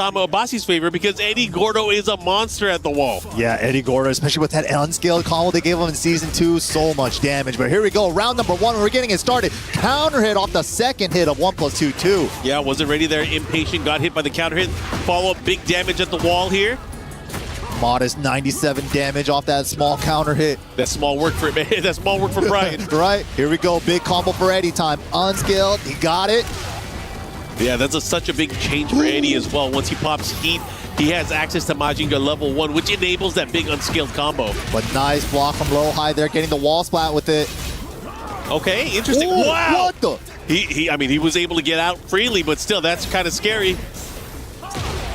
Usama Abbasi's favor because Eddie Gordo is a monster at the wall. Yeah, Eddie Gordo, especially with that unscaled combo they gave him in Season 2, so much damage. But here we go, round number 1, we're getting it started. Counter hit off the second hit of 1+2, 2. Yeah, wasn't ready there, impatient, got hit by the counter hit. Follow-up, big damage at the wall here. Modest 97 damage off that small counter hit. That's small work for man. That's small work for Brian. Right, here we go, big combo for Eddie time. Unscaled, he got it. Yeah, that's such a big change for Eddie as well. Once he pops heat, he has access to Majinga level 1, which enables that big unscaled combo. But nice block from Lowhigh there, getting the wall splat with it. Okay, interesting. Ooh, wow! What the? I mean, he was able to get out freely, but still, that's kind of scary.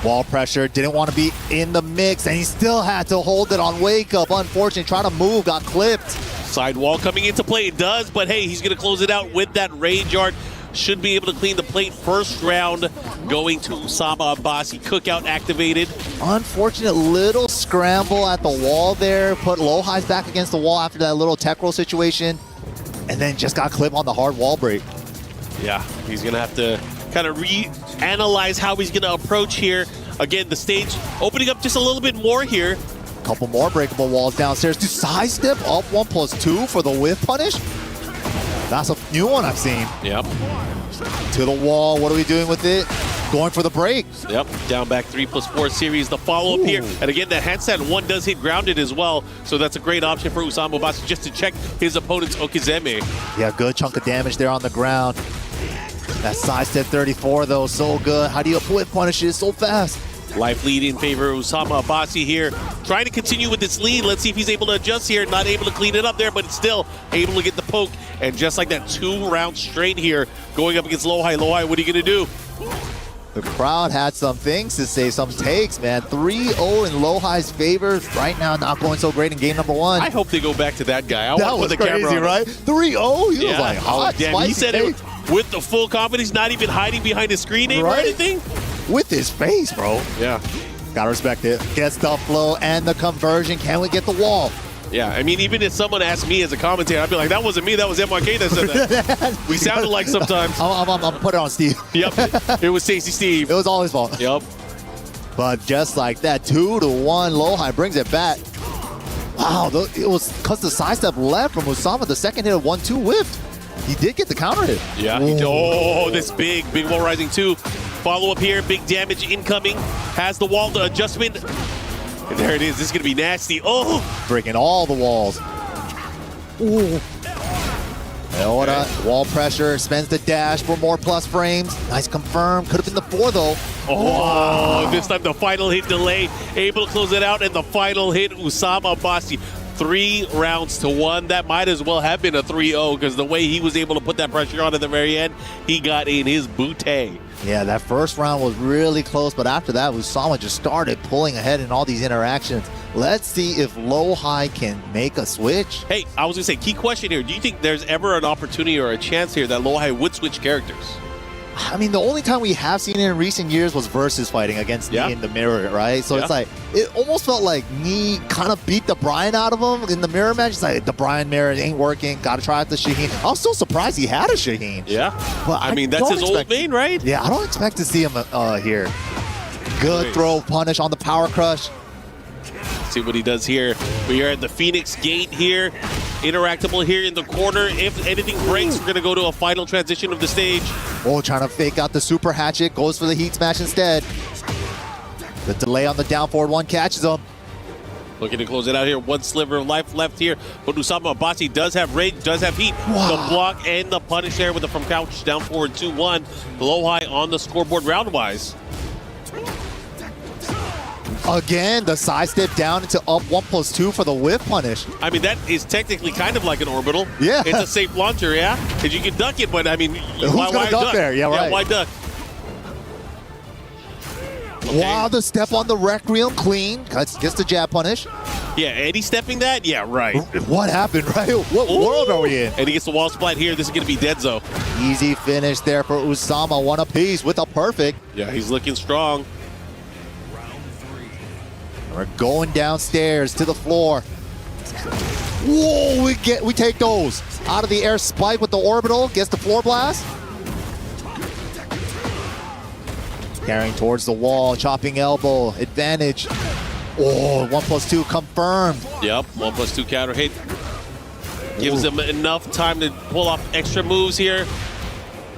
Wall pressure, didn't want to be in the mix, and he still had to hold it on wake up. Unfortunately, trying to move, got clipped. Side wall coming into play, it does, but hey, he's going to close it out with that rage art. Should be able to clean the plate. First round going to Usama Abbasi. Cookout activated. Unfortunate little scramble at the wall there. Put Lowhigh's back against the wall after that little tech roll situation. And then just got clipped on the hard wall break. Yeah, he's going to have to kind of reanalyze how he's going to approach here. Again, the stage opening up just a little bit more here. Couple more breakable walls downstairs to sidestep up 1+2 for the whiff punish. That's a new one I've seen. Yep. To the wall, what are we doing with it? Going for the break. Yep, down back 3+4 series, the follow-up here. And again, that handstand 1 does hit grounded as well, so that's a great option for Usama Abbasi just to check his opponent's Okizeme. Yeah, good chunk of damage there on the ground. That sidestep 34 though, so good. How do you whip punishes so fast? Life lead in favor of Usama Abbasi here. Trying to continue with this lead. Let's see if he's able to adjust here. Not able to clean it up there, but still able to get the poke. And just like that, 2 rounds straight here going up against Lowhigh. Lowhigh, what are you going to do? The crowd had some things to say, some takes, man. 3-0 in Lowhigh's favor. Right now, not going so great in game number 1. I hope they go back to that guy. That was crazy, right? 3-0? He was like hot, damn. He said it with the full confidence, not even hiding behind his screen name or anything. With his face, bro. Yeah. Gotta respect it. Gets the flow and the conversion. Can we get the wall? Yeah, I mean, even if someone asked me as a commentator, I'd be like, that wasn't me, that was MYK that said that. We sounded like sometimes. I'm put it on Steve. Yep, it was Stacey Steve. It was all his fault. Yep. But just like that, 2-1, Lowhigh brings it back. Wow, it was because the sidestep left from Usama. The second hit of 1-2 whiffed. He did get the counter hit. Yeah, he did. Oh, this big wall rising 2. Follow up here, big damage incoming. Has the wall, the adjustment. And there it is, this is gonna be nasty. Oh! Breaking all the walls. Ooh. Wall pressure, spends the dash for more plus frames. Nice confirm, could have been the 4 though. Oh, this time the final hit delay. Able to close it out, and the final hit, Usama Abbasi. 3 rounds to 1. That might as well have been a 3-0 because the way he was able to put that pressure on at the very end, he got in his bootay. Yeah, that first round was really close, but after that, Usama just started pulling ahead in all these interactions. Let's see if Lowhigh can make a switch. Hey, I was going to say, key question here. Do you think there's ever an opportunity or a chance here that Lowhigh would switch characters? I mean, the only time we have seen it in recent years was versus fighting against Knee in the mirror, right? So it's like, it almost felt like Knee kind of beat the Brian out of him in the mirror match. It's like, the Brian mirror ain't working, gotta try out the Shaheen. I was so surprised he had a Shaheen. Yeah, but I mean, that's his old main, right? Yeah, I don't expect to see him here. Good throw punish on the power crush. See what he does here. We are at the Phoenix Gate here. Interactable here in the corner. If anything breaks, we're going to go to a final transition of the stage. Oh, trying to fake out the super hatchet. Goes for the heat smash instead. The delay on the down forward 1 catches him. Looking to close it out here. 1 sliver of life left here. But Usama Abbasi does have rage, does have heat. Wow. The block and the punish there with the from couch down forward 2-1. Lowhigh on the scoreboard round-wise. Again, the sidestep down into up 1+2 for the whiff punish. I mean, that is technically kind of like an orbital. Yeah. It's a safe launcher, yeah? Because you can duck it, but I mean, who's gonna duck there? Yeah, right. Yeah, why duck? Okay. Wow, the step on the Requiem clean. Gets the jab punish. Yeah, Eddie stepping that? Yeah, right. What happened, right? What world are we in? And he gets the wall splat here. This is going to be dead zone. Easy finish there for Usama. 1 apiece with a perfect. Yeah, he's looking strong. We're going downstairs to the floor. Whoa, we take those. Out of the air spike with the orbital. Gets the floor blast. Carrying towards the wall, chopping elbow, advantage. Oh, 1+2 confirmed. Yep, 1+2 counter hit. Gives him enough time to pull off extra moves here.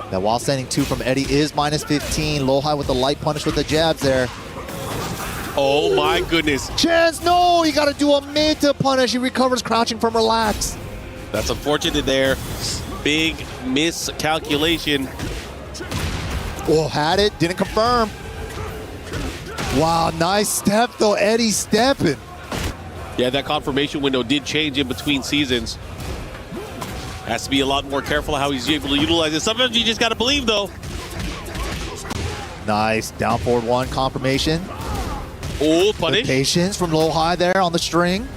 That while standing 2 from Eddie is -15. Lowhigh with the light punish with the jabs there. Oh my goodness. Chance, no! You gotta do a mid to punish. He recovers crouching from relax. That's unfortunate there. Big miscalculation. Oh, had it, didn't confirm. Wow, nice step though. Eddie stepping. Yeah, that confirmation window did change in between seasons. Has to be a lot more careful how he's able to utilize it. Sometimes you just gotta believe though. Nice, down forward 1 confirmation. Oh, punish. Good patience from Lowhigh there on the string.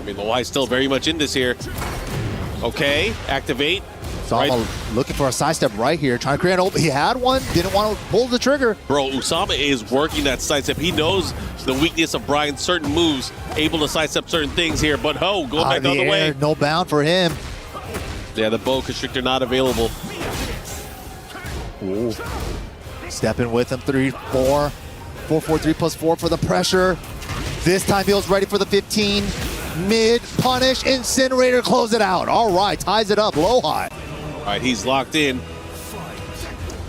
I mean, Lowhigh's still very much in this here. Okay, activate. Usama Right. looking for a sidestep right here, trying to create an open. He had one, didn't want to pull the trigger. Bro, Usama is working that sidestep. He knows the weakness of Brian's certain moves, able to sidestep certain things here, but going back the other way. No bound for him. Yeah, the bow constrictor not available. Ooh. Stepping with him, 3-4. 4-4, 3+4 for the pressure. This time feels ready for the 15. Mid, punish, incinerator, close it out. All right, ties it up, Lowhigh. All right, he's locked in.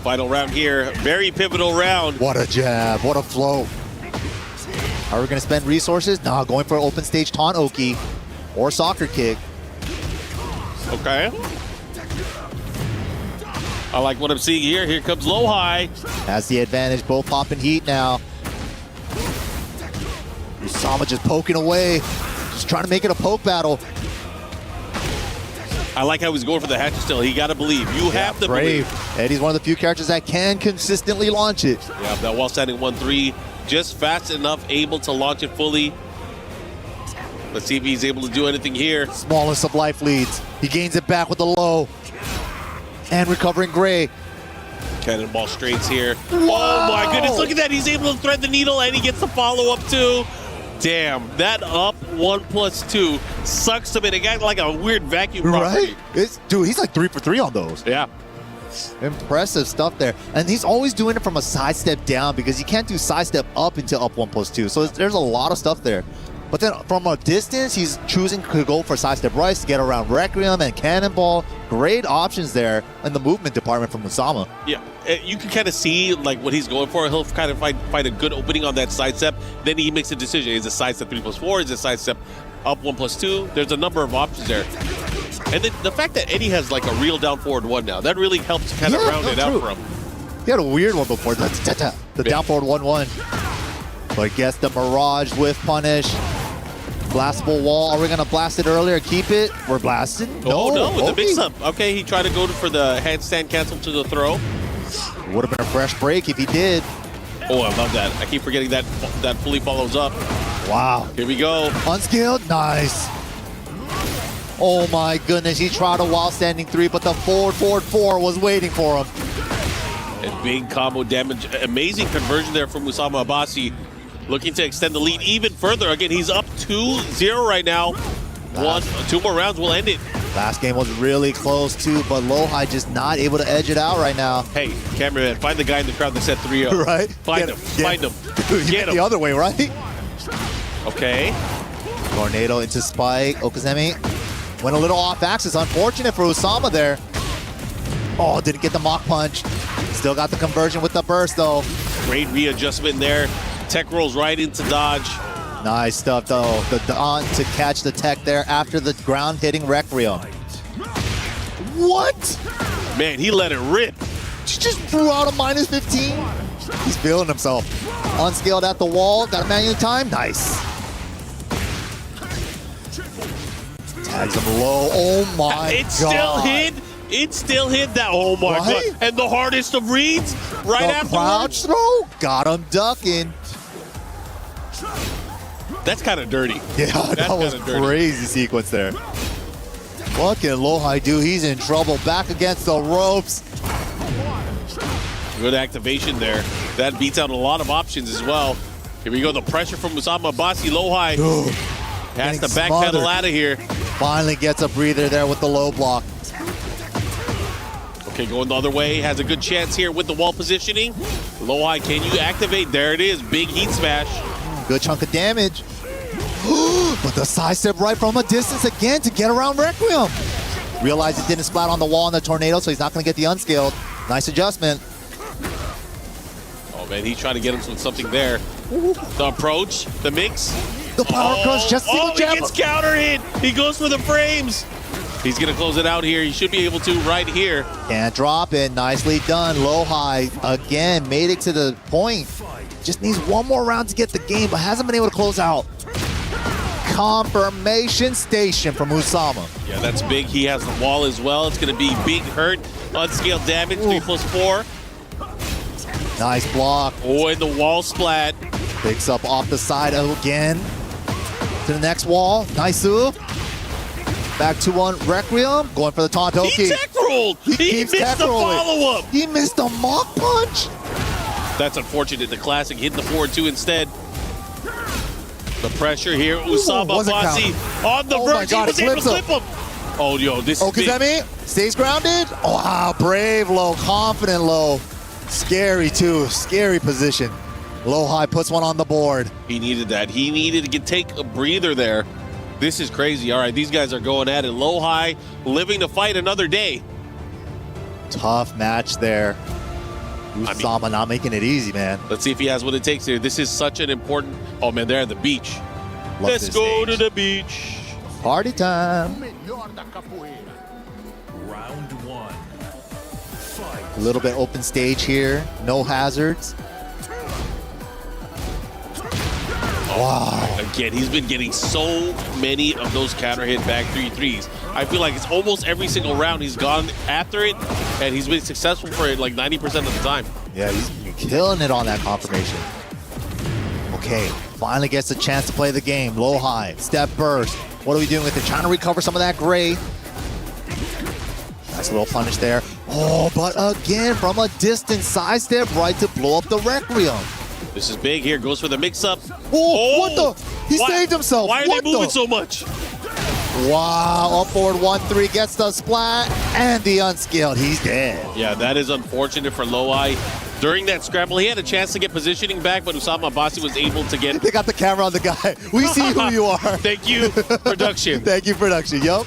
Final round here, very pivotal round. What a jab, what a flow. Are we gonna spend resources? Nah, going for an open stage taunt Oki or soccer kick. Okay. I like what I'm seeing here. Here comes Lowhigh. Has the advantage, both popping heat now. Usama just poking away, just trying to make it a poke battle. I like how he's going for the hatchet still. He got to believe. You have to brave. believe. Eddie's one of the few characters that can consistently launch it. Yeah, that while standing 1-3, just fast enough, able to launch it fully. Let's see if he's able to do anything here. Smallest of life leads. He gains it back with the low. And recovering Gray. Cannonball straights here. Wow. Oh my goodness, look at that. He's able to thread the needle and he gets the follow-up too. Damn, that up 1+2 sucks him in. It got like a weird vacuum property. Right? Dude, he's like 3 for 3 on those. Yeah. Impressive stuff there. And he's always doing it from a sidestep down because you can't do sidestep up into up 1+2. So there's a lot of stuff there. But then from a distance, he's choosing to go for sidestep rights to get around Requiem and Cannonball. Great options there in the movement department from Usama. Yeah, you can kind of see like what he's going for. He'll kind of find a good opening on that sidestep. Then he makes a decision. Is it sidestep 3+4? Is it sidestep up 1+2? There's a number of options there. And then the fact that Eddie has like a real down forward 1 now, that really helps kind of round it out for him. He had a weird one before, the down forward 1-1. But gets the barrage with punish. Blastable wall. Are we going to blast it earlier? Keep it? We're blasting? Oh, no, with the mix-up. Okay, he tried to go for the handstand cancel to the throw. Would have been a fresh break if he did. Oh, I love that. I keep forgetting that fully follows up. Wow. Here we go. Unskilled. Nice. Oh, my goodness. He tried a while standing 3, but the forward 4 was waiting for him. And big combo damage. Amazing conversion there from Usama Abbasi. Looking to extend the lead even further. Again, he's up 2-0 right now. 2 more rounds will end it. Last game was really close too, but Lowhigh just not able to edge it out right now. Hey, cameraman, find the guy in the crowd that said 3-0. Right? Find him. Find him. Dude, Get him. The other way, right? Okay. Tornado into Spike. Okazemi went a little off axis. Unfortunate for Usama there. Oh, didn't get the mock punch. Still got the conversion with the burst though. Great readjustment there. Tech rolls right into dodge. Nice stuff though. The Dawn to catch the tech there after the ground hitting Requiem. What? Man, he let it rip. She just threw out a -15. He's feeling himself. Unscaled at the wall. Got a manual time. Nice. Tags him low. Oh my It god. still hit. It still hit that. Oh my Right? god. And the hardest of reads right The crouch afterwards. throw. Got him ducking. That's kind of dirty. Yeah, that was kinda dirty. crazy sequence there. What can Lowhigh do? He's in trouble. Back against the ropes. Good activation there. That beats out a lot of options as well. Here we go. The pressure from Usama Abbasi. Lowhigh has to getting backpedal out of here. Finally gets a breather there with the low block. Okay, going the other way. Has a good chance here with the wall positioning. Lowhigh, can you activate? There it is. Big heat smash. Good chunk of damage. But the side step right from a distance again to get around Requiem. Realized it didn't splat on the wall in the tornado, so he's not going to get the unscaled. Nice adjustment. Oh, man, he's trying to get him with something there. The approach, the mix. The power crush, just single jab. He gets counter hit. He goes for the frames. He's going to close it out here. He should be able to right here. Can't drop it. Nicely done. Lowhigh, again, made it to the point. Just needs one more round to get the game, but hasn't been able to close out. Confirmation station from Usama. Yeah, that's big. He has the wall as well. It's going to be big hurt. Unscaled damage, 3+4. Nice block. Oh, and the wall splat. Picks up off the side again. To the next wall. Nice move. Back to one. Requiem. Going for the Tontoki. He tech rolled. He missed the follow-up. He missed a mock punch. That's unfortunate. The classic hitting the forward 2 instead. The pressure here. Usama Abbasi on the verge. He was able to clip him. Oh, yo, this is big. Kazemi stays grounded. Oh, wow. Brave low. Confident low. Scary, too. Scary position. Lowhigh puts one on the board. He needed that. He needed to take a breather there. This is crazy. All right, these guys are going at it. Lowhigh living to fight another day. Tough match there. Usama not making it easy, man. Let's see if he has what it takes here. This is such an important... Oh, man, they're at the beach. Love Let's go to the beach. Party time. Round 1. Fight. A little bit open stage here. No hazards. Wow. Again, he's been getting so many of those counter hit back 3-3s. I feel like it's almost every single round he's gone after it, and he's been successful for it like 90% of the time. Yeah, he's killing it on that confirmation. Okay, finally gets a chance to play the game. Lowhigh, step burst. What are we doing with it? Trying to recover some of that gray. Nice little punish there. Oh, but again, from a distance, side step right to blow up the Requiem. This is big here. Goes for the mix-up. Oh, what the? He saved himself. Why are they moving so much? Wow, up forward 1-3, gets the splat, and the unscaled. He's dead. Yeah, that is unfortunate for Lowhigh. During that scramble, he had a chance to get positioning back, but Usama Abbasi was able to get... They got the camera on the guy. We see who you are. Thank you, production. Thank you, production. Yup.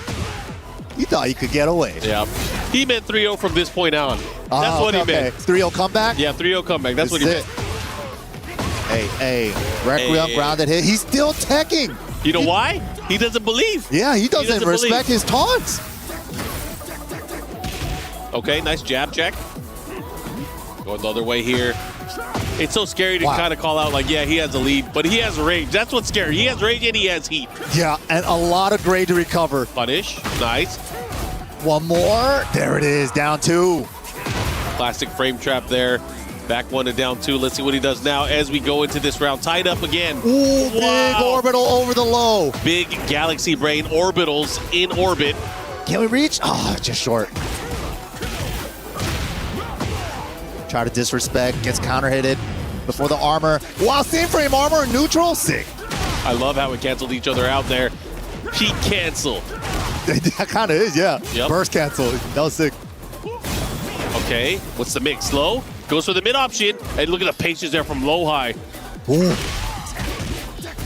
You thought you could get away. Yeah. He meant 3-0 from this point on. That's what he meant. 3-0 comeback? Yeah, 3-0 comeback. That's what he meant. Hey, Requiem grounded hit. He's still teching. You know why? He doesn't believe. Yeah, he doesn't respect his taunts. Okay, nice jab check. Going the other way here. It's so scary to kind of call out like, yeah, he has a lead, but he has rage. That's what's scary. He has rage and he has heat. Yeah, and a lot of grade to recover. Punish. Nice. One more. There it is. Down 2. Classic frame trap there. Back 1 to down 2. Let's see what he does now as we go into this round. Tied up again. Ooh, big orbital over the low. Big Galaxy Brain orbitals in orbit. Can we reach? Oh, just short. Try to disrespect. Gets counter-hitted before the armor. Wow, same frame armor in neutral. Sick. I love how it canceled each other out there. Heat cancel. That kind of is, yeah. Yep. Burst cancel. That was sick. Okay, what's the mix? Slow. Goes for the mid option. And look at the patience there from Lowhigh. Ooh.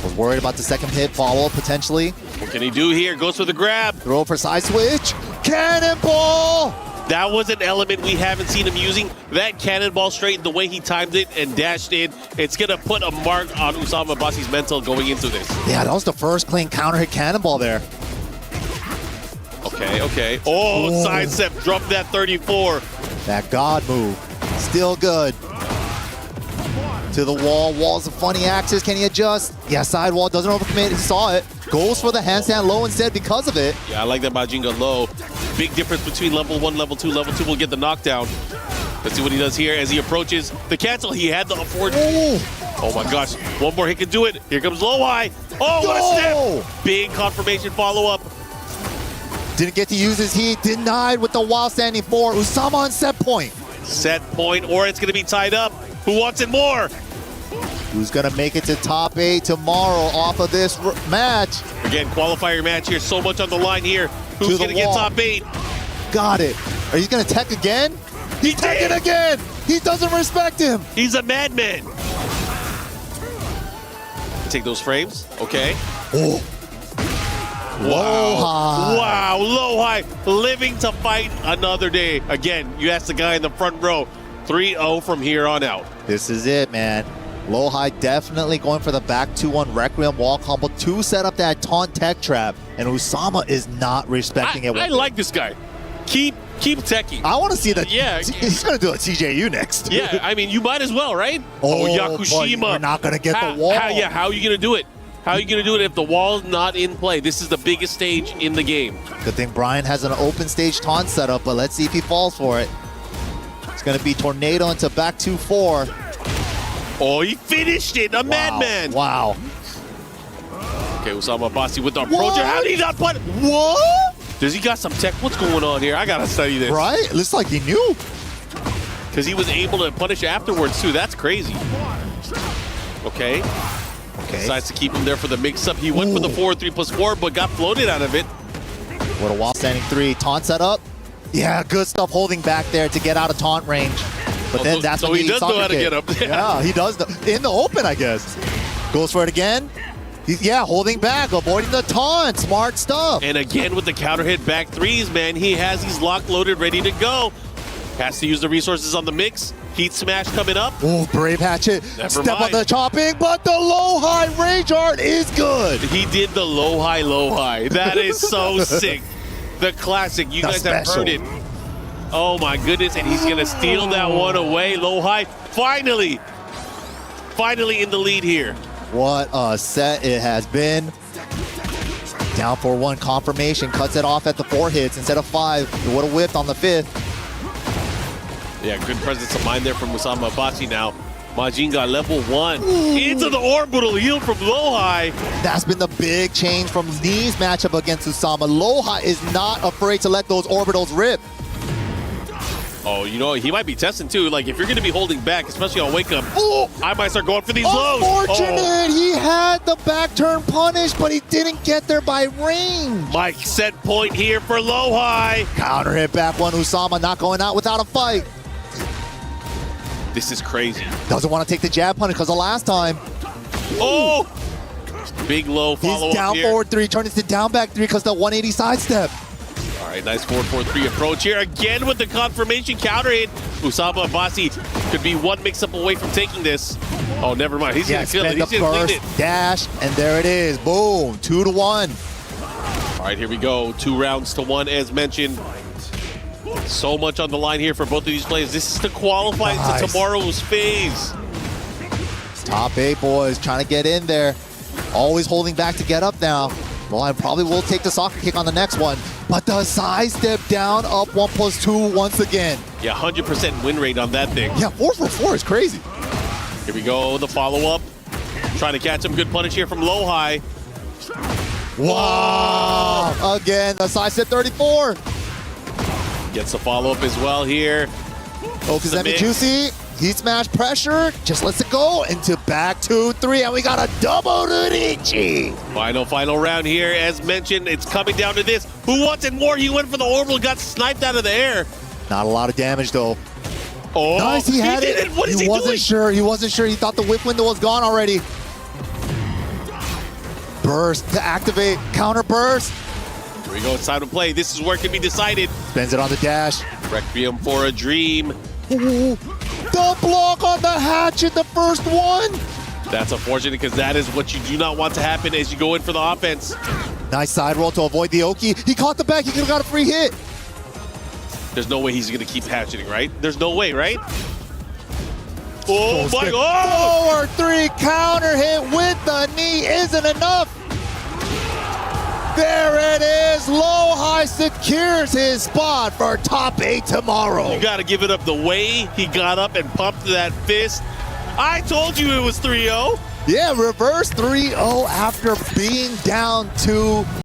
Was worried about the second hit follow-up potentially. What can he do here? Goes for the grab. Throw for side switch. Cannonball! That was an element we haven't seen him using. That cannonball straight, the way he timed it and dashed in, it's going to put a mark on Usama Abbasi's mental going into this. Yeah, that was the first clean counter hit cannonball there. Okay. Oh, side step, drop that 34. That God move. Still good. To the wall. Wall's a funny axis. Can he adjust? Yeah, side wall. Doesn't overcommit. He saw it. Goes for the handstand low instead because of it. Yeah, I like that Bajinga low. Big difference between level 1, level 2. Level 2 will get the knockdown. Let's see what he does here as he approaches the cancel. He had the forward. Oh my gosh. One more hit can do it. Here comes Lowhigh. Oh, what a step. Big confirmation follow-up. Didn't get to use his heat. Denied with the while standing 4. Usama on set point. Set point, or it's going to be tied up. Who wants it more? Who's going to make it to top 8 tomorrow off of this match? Again, qualifier match here. So much on the line here. Who's going to get top 8? Got it. Are you going to tech again? He's teching again! He doesn't respect him! He's a madman. Take those frames. Okay. Oh. Wow. Lowhigh. Wow. Lowhigh living to fight another day. Again, you asked the guy in the front row. 3-0 from here on out. This is it, man. Lowhigh definitely going for the back 2-1 Requiem wall combo to set up that taunt tech trap. And Usama is not respecting it. I like this guy. Keep teching. I want to see that. Yeah. He's going to do a TJU next. Yeah, I mean, you might as well, right? Oh, Yakushima. We're not going to get the wall. How are you going to do it? How are you going to do it if the wall's not in play? This is the biggest stage in the game. Good thing Brian has an open stage taunt setup, but let's see if he falls for it. It's going to be Tornado into back 2-4. Oh, he finished it. A madman. Wow. Okay, Usama Abbasi with the approacher. How did he not put? What? Does he got some tech? What's going on here? I got to study this. Right? It looks like he knew. Because he was able to punish afterwards, too. That's crazy. Okay. Decides to keep him there for the mix-up. He went for the 4-3+4, but got floated out of it. What a wall standing 3. Taunt set up. Yeah, good stuff holding back there to get out of taunt range. But then that's when he does know how to get up. Yeah, he does. In the open, I guess. Goes for it again. Yeah, holding back, avoiding the taunt. Smart stuff. And again with the counter hit back threes, man. He has these locked, loaded, ready to go. Has to use the resources on the mix. Heat smash coming up. Oh, Brave Hatchet. Never Step mind. on the chopping, but the Lowhigh Rage Art is good. He did the Lowhigh. That is so sick. The classic. You guys have heard it. Oh my goodness, and he's gonna steal that one away. Lowhigh finally in the lead here. What a set it has been. Down 4-1 confirmation, cuts it off at the 4 hits instead of 5. It would have whipped on the 5th. Yeah, good presence of mind there from Usama Abbasi now. Majinga level 1 into the orbital heal from Lowhigh. That's been the big change from Lee's matchup against Usama. Lowhigh is not afraid to let those orbitals rip. Oh, you know, he might be testing too. Like, if you're going to be holding back, especially on Wake Up, I might start going for these lows. Unfortunate! He had the back turn punish, but he didn't get there by range. Mike set point here for Lowhigh. Counter hit back 1. Usama not going out without a fight. This is crazy. Doesn't want to take the jab punish because the last time. Oh! Big low follow-up He's down here. forward 3, turns into down back 3 because the 180 sidestep. All right, nice 4-4-3 approach here. Again with the confirmation counter hit. Usama Abbasi could be one mix-up away from taking this. Oh, never mind. He's going to kill it. He's going to clean it. Dash, and there it is. Boom. 2-1. All right, here we go. 2 rounds to 1, as mentioned. So much on the line here for both of these players. This is to qualify to tomorrow's phase. Top 8 boys trying to get in there. Always holding back to get up now. Well, I probably will take the soccer kick on the next one. But the side step down, up 1+2 once again. Yeah, 100% win rate on that thing. Yeah, 4-4 is crazy. Here we go, the follow-up. Trying to catch him. Good punish here from Lowhigh. Wow. Again, the side step 34. Gets the follow-up as well here. Okazemi Juicy, heat smash pressure, just lets it go into back 2-3, and we got a double to Richie. Final round here. As mentioned, it's coming down to this. Who wants it more? He went for the orbital, got sniped out of the air. Not a lot of damage though. Oh, nice, he had it. What is he doing? He wasn't sure. He thought the whip window was gone already. Burst to activate, counter burst. Here we go, it's time to play. This is where it can be decided. Spends it on the dash. Requiem for a Dream. Ooh, the block on the hatchet, the first one. That's unfortunate because that is what you do not want to happen as you go in for the offense. Nice side roll to avoid the Oki. He caught the back, he could have got a free hit. There's no way he's going to keep hatcheting, right? There's no way, right? Oh my Forward God! 3 counter hit with the knee isn't enough. There it is. Lowhigh secures his spot for top 8 tomorrow. You got to give it up the way he got up and pumped that fist. I told you it was 3-0. Yeah, reverse 3-0 after being down 2.